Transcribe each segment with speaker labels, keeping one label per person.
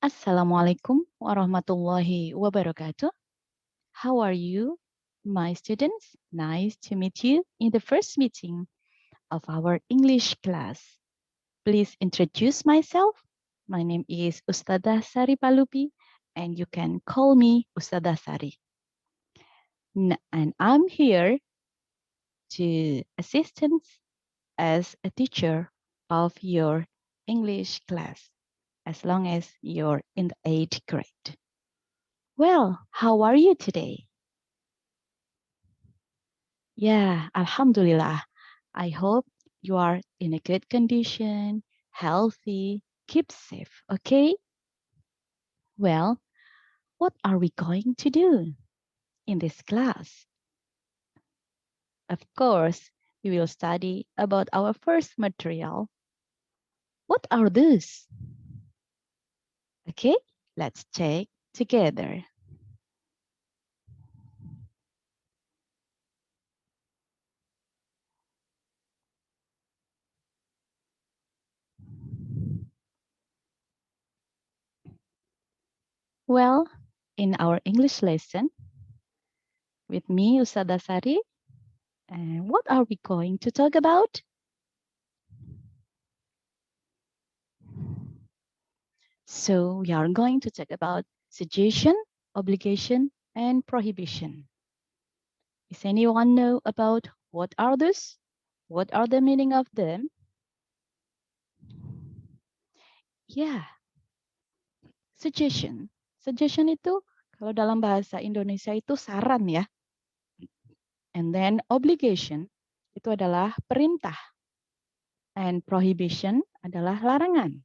Speaker 1: Assalamualaikum warahmatullahi wabarakatuh. How are you, my students? Nice to meet you in the first meeting of our English class. Please introduce myself. My name is Ustadzah Sari Palupi, and you can call me Ustadzah Sari. And I'm here to assist as a teacher of your English class, as long as you're in the 8th grade. Well, how are you today? Yeah, Alhamdulillah. I hope you are in a good condition, healthy, keep safe, okay? Well, what are we going to do in this class? Of course, we will study about our first material. What are these? Okay, let's check together. Well, in our English lesson, with me, Ustadzah Sari, and what are we going to talk about? So we are going to talk about suggestion, obligation, and prohibition. Does anyone know about what are those? What are the meaning of them? Yeah, suggestion. Suggestion itu kalau dalam bahasa Indonesia itu saran ya. And then obligation itu adalah perintah. And prohibition adalah larangan.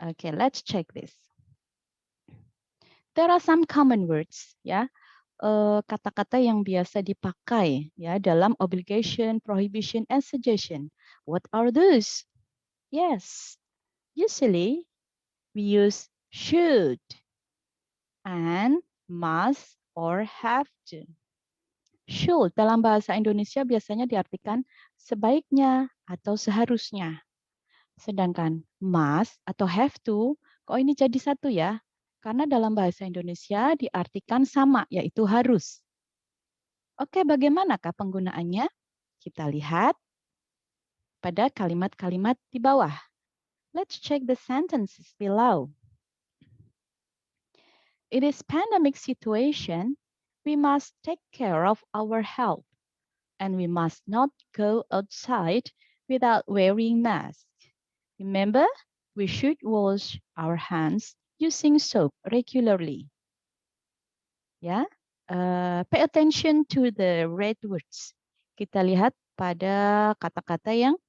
Speaker 1: Okay, let's check this. There are some common words ya. Kata-kata yang biasa dipakai ya dalam obligation, prohibition, and suggestion. What are those? Yes, usually we use should and must or have to. Should dalam bahasa Indonesia biasanya diartikan sebaiknya atau seharusnya. Sedangkan must atau have to, kok ini jadi satu ya? Karena dalam bahasa Indonesia diartikan sama, yaitu harus. Oke, bagaimanakah penggunaannya? Kita lihat pada kalimat-kalimat di bawah. Let's check the sentences below. In this pandemic situation, we must take care of our health, and we must not go outside without wearing masks. Remember, we should wash our hands using soap regularly. Ya, pay attention to the red words. Kita lihat pada kata-kata yang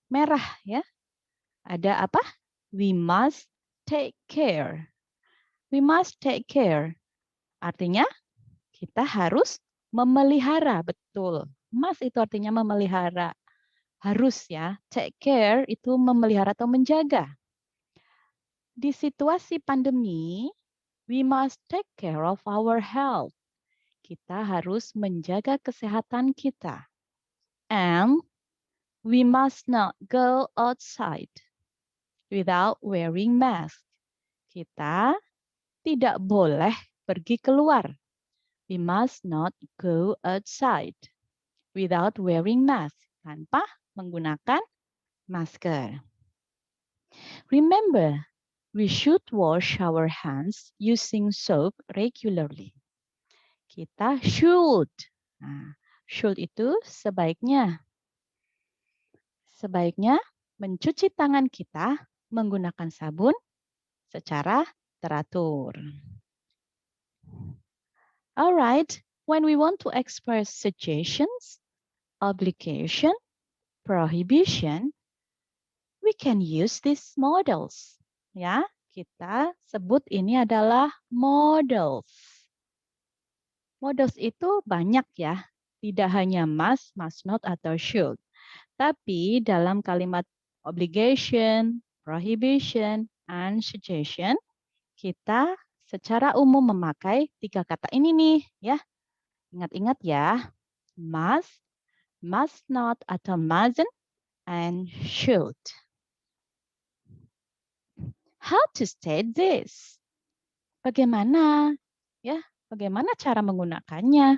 Speaker 1: merah ya. Ada apa? We must take care. We must take care. Artinya kita harus memelihara, betul. Must itu artinya memelihara. Harus ya. Take care itu memelihara atau menjaga. Di situasi pandemi, we must take care of our health. Kita harus menjaga kesehatan kita. And we must not go outside without wearing mask. Kita tidak boleh pergi keluar. We must not go outside without wearing mask. Tanpa menggunakan masker. Remember, we should wash our hands using soap regularly. Kita should. Nah, should itu sebaiknya. Sebaiknya mencuci tangan kita menggunakan sabun secara teratur. Alright, when we want to express suggestions, obligation, prohibition, we can use these models. Ya, kita sebut ini adalah models. Models itu banyak ya, tidak hanya must not, atau should. Tapi dalam kalimat obligation, prohibition, and suggestion, kita secara umum memakai 3 kata ini nih ya. Ingat-ingat ya, must not atau mustn't, and should. How to state this? Bagaimana? Ya, bagaimana cara menggunakannya?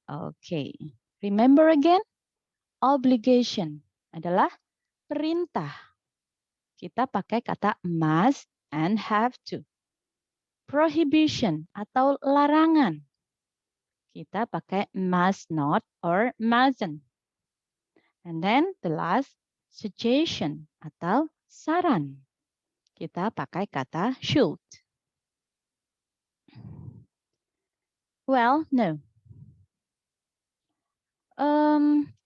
Speaker 1: Oke. Remember again? Obligation adalah perintah. Kita pakai kata must and have to. Prohibition atau larangan. Kita pakai must not or mustn't. And then the last, suggestion atau saran. Kita pakai kata should. Well, no.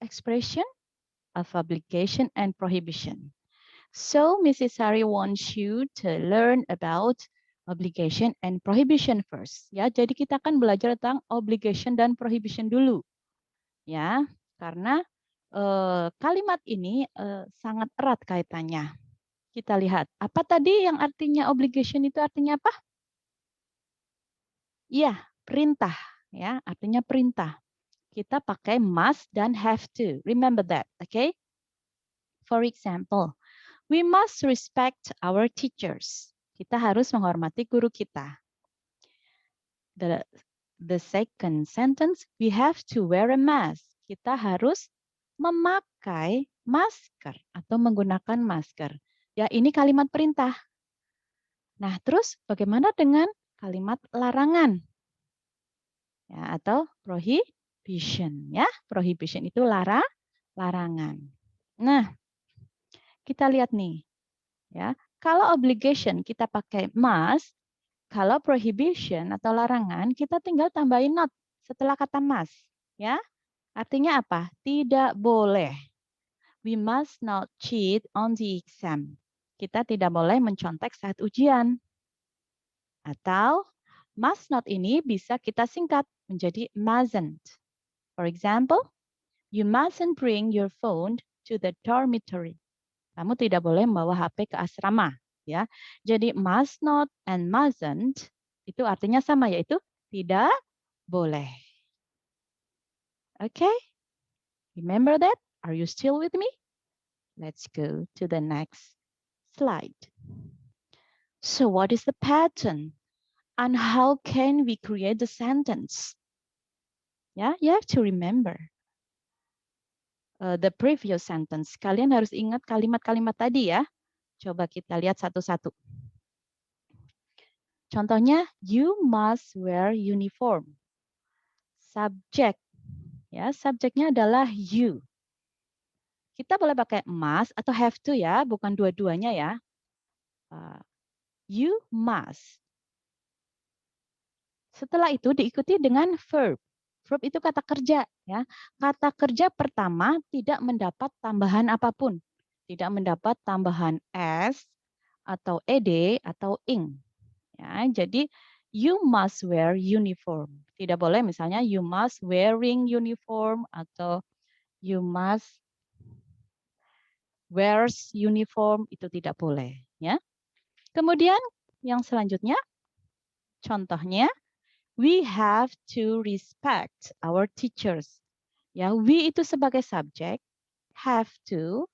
Speaker 1: Expression of obligation and prohibition. So, Mrs. Sari wants you to learn about obligation and prohibition first. Ya, jadi kita akan belajar tentang obligation dan prohibition dulu. Ya, karena kalimat ini sangat erat kaitannya. Kita lihat, apa tadi yang artinya obligation itu artinya apa? Iya, perintah. Ya, artinya perintah. Kita pakai must dan have to. Remember that, okay? For example, we must respect our teachers. Kita harus menghormati guru kita. The second sentence, we have to wear a mask. Kita harus memakai masker atau menggunakan masker. Ya, ini kalimat perintah. Nah, terus bagaimana dengan kalimat larangan? Ya, atau prohibition, ya. Prohibition itu larangan. Nah, kita lihat nih, ya. Kalau obligation kita pakai must, kalau prohibition atau larangan kita tinggal tambahin not setelah kata must, ya. Artinya apa? Tidak boleh. We must not cheat on the exam. Kita tidak boleh mencontek saat ujian. Atau must not ini bisa kita singkat menjadi mustn't. For example, you mustn't bring your phone to the dormitory. Kamu tidak boleh membawa HP ke asrama, ya. Jadi must not and mustn't itu artinya sama, yaitu tidak boleh. Okay? Remember that? Are you still with me? Let's go to the next slide. So what is the pattern? And how can we create the sentence? Yeah, you have to remember the previous sentence. Kalian harus ingat kalimat-kalimat tadi ya. Coba kita lihat satu-satu. Contohnya, you must wear uniform. Subjek, ya, subjeknya adalah you. Kita boleh pakai must atau have to ya, bukan dua-duanya ya. You must. Setelah itu diikuti dengan verb. Verb itu kata kerja, ya. Kata kerja pertama tidak mendapat tambahan apapun. Tidak mendapat tambahan s atau ed atau ing. Ya, jadi you must wear uniform. Tidak boleh misalnya you must wearing uniform atau you must wears uniform, itu tidak boleh, ya. Kemudian yang selanjutnya contohnya, we have to respect our teachers. Ya, we itu sebagai subjek, have to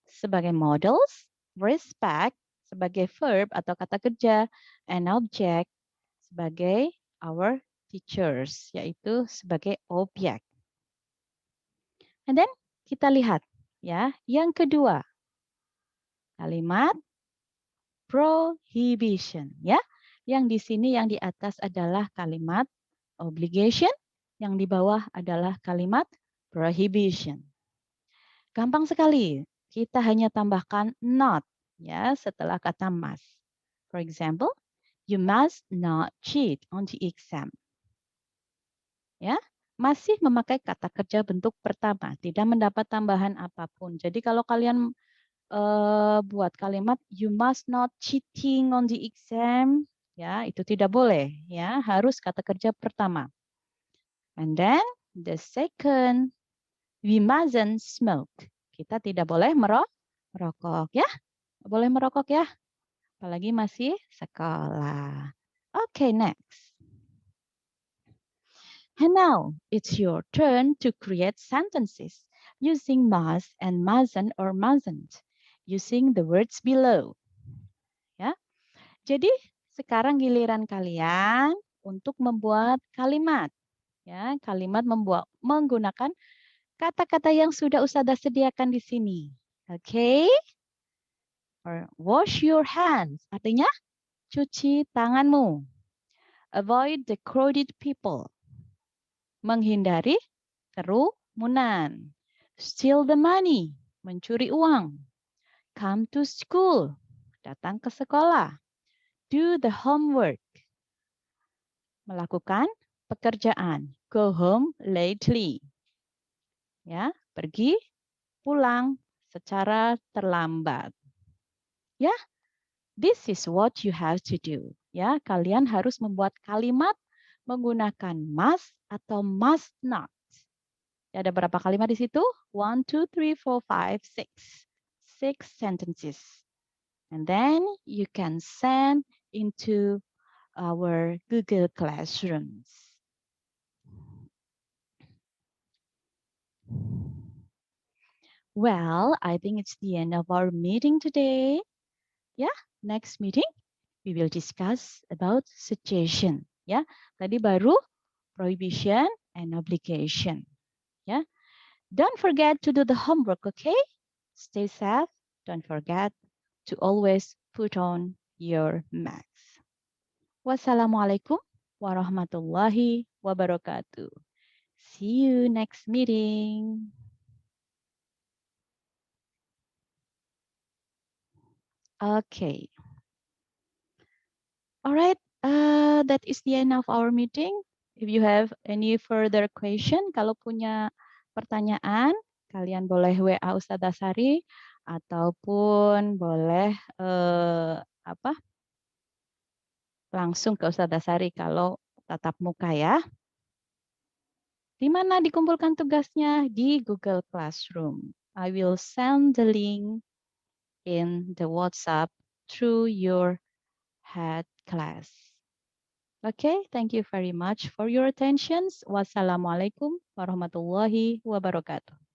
Speaker 1: sebagai modals, respect sebagai verb atau kata kerja, and object sebagai our teachers, yaitu sebagai objek. And then kita lihat ya, yang kedua, kalimat prohibition ya. Yang di sini yang di atas adalah kalimat obligation, yang di bawah adalah kalimat prohibition. Gampang sekali. Kita hanya tambahkan not ya setelah kata must. For example, you must not cheat on the exam. Ya, masih memakai kata kerja bentuk pertama, tidak mendapat tambahan apapun. Jadi kalau kalian buat kalimat you must not cheating on the exam, ya itu tidak boleh, ya harus kata kerja pertama. And then the second, we mustn't smoke. Kita tidak boleh merokok, ya, boleh merokok ya, apalagi masih sekolah. Okay, next. And now it's your turn to create sentences using must and mustn't or mustn't, using the words below. Ya, Jadi sekarang giliran kalian untuk membuat kalimat. Ya, kalimat menggunakan kata-kata yang sudah Ustazah sediakan di sini. Oke? Or wash your hands. Artinya cuci tanganmu. Avoid the crowded people. Menghindari kerumunan. Steal the money. Mencuri uang. Come to school. Datang ke sekolah. Do the homework. Melakukan pekerjaan. Go home lately. Ya, pergi pulang secara terlambat. Ya, this is what you have to do. Ya, kalian harus membuat kalimat menggunakan must atau must not. Ya, ada berapa kalimat di situ? 1, 2, 3, 4, 5, 6. 6 sentences. And then you can send into our Google Classrooms. Well, I think it's the end of our meeting today. Yeah, next meeting we will discuss about suggestion. Ya, tadi baru prohibition and obligation. Ya, don't forget to do the homework, okay? Stay safe. Don't forget to always put on your mask. Wassalamualaikum warahmatullahi wabarakatuh. See you next meeting. Okay. All right. That is the end of our meeting. If you have any further question, kalau punya pertanyaan, kalian boleh WA Ustazah Sari ataupun boleh langsung ke Ustazah Sari kalau tatap muka ya. Di mana dikumpulkan tugasnya? Di Google Classroom. I will send the link in the WhatsApp through your head class. Okay, thank you very much for your attention. Wassalamualaikum warahmatullahi wabarakatuh.